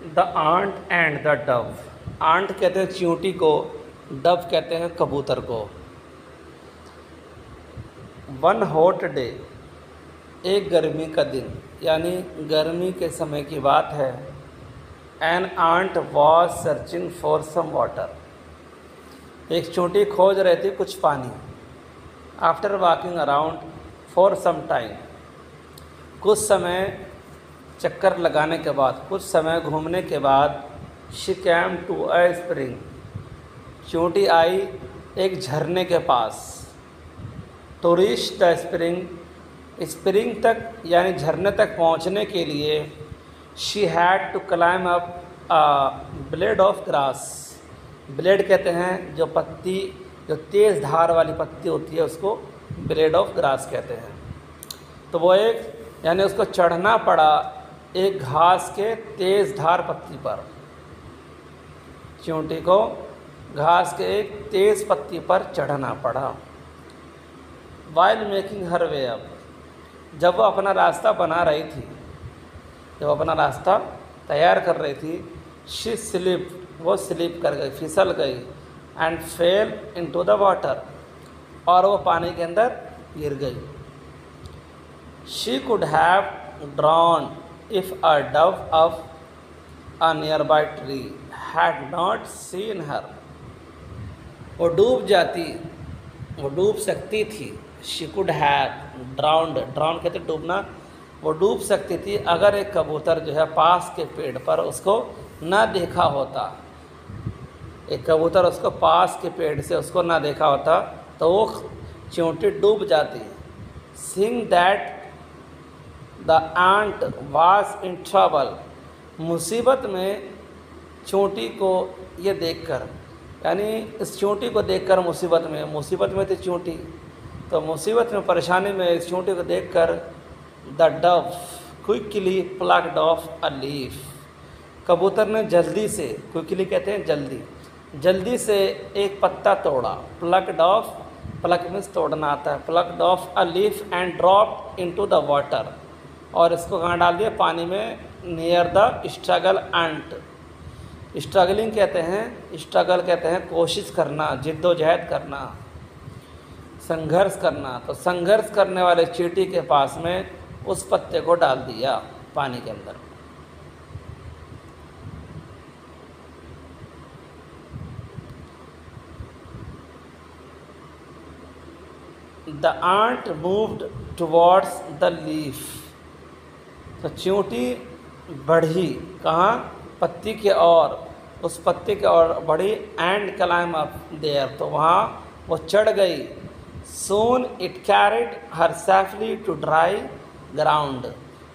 The ant and the dove. Ant कहते हैं चींटी को, डव कहते हैं कबूतर को। वन हॉट डे, एक गर्मी का दिन, यानी गर्मी के समय की बात है। An ant was searching for some water, एक चींटी खोज रही थी कुछ पानी। After walking around for some time, कुछ समय चक्कर लगाने के बाद, कुछ समय घूमने के बाद, she came to a spring, चींटी आई एक झरने के पास। To reach the spring, spring तक यानी झरने तक पहुंचने के लिए she had to climb up a blade of grass. Blade कहते हैं जो पत्ती, जो तेज़ धार वाली पत्ती होती है उसको ब्लेड ऑफ ग्रास कहते हैं। तो वो एक यानी उसको चढ़ना पड़ा एक घास के तेज़ धार पत्ती पर। चींटी को घास के एक तेज़ पत्ती पर चढ़ना पड़ा। वाइल मेकिंग हर वे अप, जब वो अपना रास्ता बना रही थी, जब अपना रास्ता तैयार कर रही थी, शी स्लिप, वो स्लिप कर गई, फिसल गई। And fail into the water, और वो पानी के अंदर गिर गई। She could have drawn if a Dove of a near by tree had not seen हर, वो डूब जाती, वो डूब सकती थी। She could have drowned, drowned कहते डूबना, वो डूब सकती थी अगर एक कबूतर जो है पास के पेड़ पर उसको ना देखा होता। एक कबूतर उसको पास के पेड़ से उसको ना देखा होता तो वो चींटी डूब जाती। Seeing that the ant was in trouble, मुसीबत में चींटी को ये देखकर, यानी इस चींटी को देखकर मुसीबत में थी चींटी, तो मुसीबत में परेशानी में इस चींटी को देखकर the Dove quickly plucked of a leaf, कबूतर ने जल्दी से, क्विकली कहते हैं जल्दी, जल्दी से एक पत्ता तोड़ा। प्लक्ड ऑफ, प्लक मीन्स तोड़ना आता है, plucked of a leaf and dropped into the water, और इसको कहाँ डाल दिया, पानी में। Near the struggle ant, struggling कहते हैं, स्ट्रगल कहते हैं कोशिश करना, जिद्दोजहद करना, संघर्ष करना। तो संघर्ष करने वाले चींटी के पास में उस पत्ते को डाल दिया पानी के अंदर। The ant moved towards the leaf, तो चींटी बढ़ी कहाँ, पत्ती के ओर, उस पत्ती के ओर बढ़ी। एंड क्लाइम अप देयर, तो वहाँ वो चढ़ गई। Soon it carried her safely to dry ground,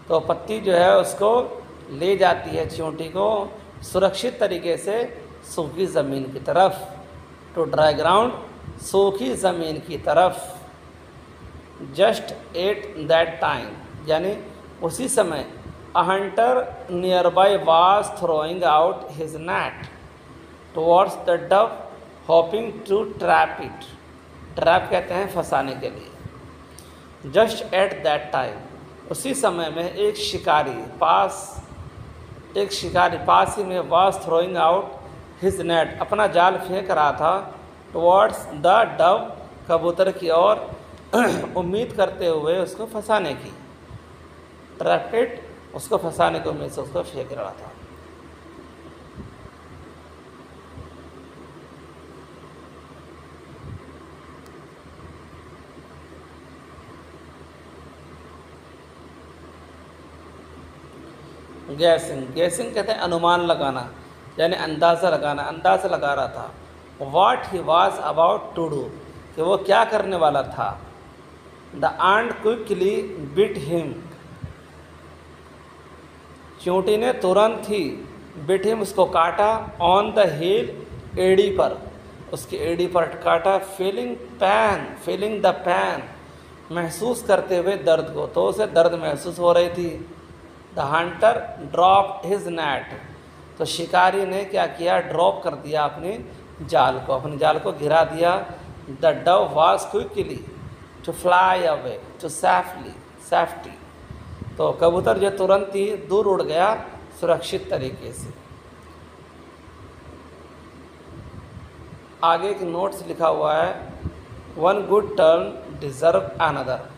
तो पत्ती जो है उसको ले जाती है चींटी को सुरक्षित तरीके से सूखी ज़मीन की तरफ। टू ड्राई ग्राउंड, सूखी ज़मीन की तरफ। जस्ट एट दैट टाइम, यानी उसी समय, a hunter nearby was throwing out his net towards the dove hoping to trap it. Trap कहते हैं फंसाने के लिए। जस्ट एट दैट टाइम, उसी समय में एक शिकारी पास ही में was throwing out his net, अपना जाल फेंक रहा था। टुवर्ड्स द डव, कबूतर की ओर, उम्मीद करते हुए उसको फंसाने की। ट्रैप इट, उसको फंसाने की उम्मीद से उसको फेंक रहा था। गैसिंग कहते हैं अनुमान लगाना, यानी अंदाज़ा लगाना, अंदाज़ा लगा रहा था। What he was about to do, कि वो क्या करने वाला था। The ant quickly bit him, चींटी ने तुरंत ही बिट हिम, उसको काटा। ऑन द हील, एड़ी पर, उसकी एड़ी पर काटा। फीलिंग द पैन, महसूस करते हुए दर्द को, तो उसे दर्द महसूस हो रही थी। The Hunter dropped his net, तो शिकारी ने क्या किया, ड्रॉप कर दिया अपने जाल को गिरा दिया। The dove was quickly to fly away to safety, तो कबूतर जो तुरंत ही दूर उड़ गया सुरक्षित तरीके से। आगे एक नोट्स लिखा हुआ है, one good turn deserve another.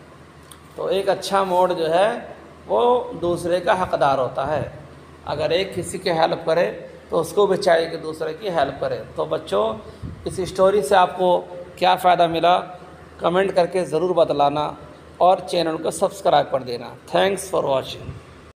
तो एक अच्छा मोड़ जो है वो दूसरे का हकदार होता है। अगर एक किसी की हेल्प करे तो उसको भी चाहिए कि दूसरे की हेल्प करे। तो बच्चों, इस स्टोरी से आपको क्या फ़ायदा मिला कमेंट करके ज़रूर बतलाना और चैनल को सब्सक्राइब कर देना। Thanks for watching.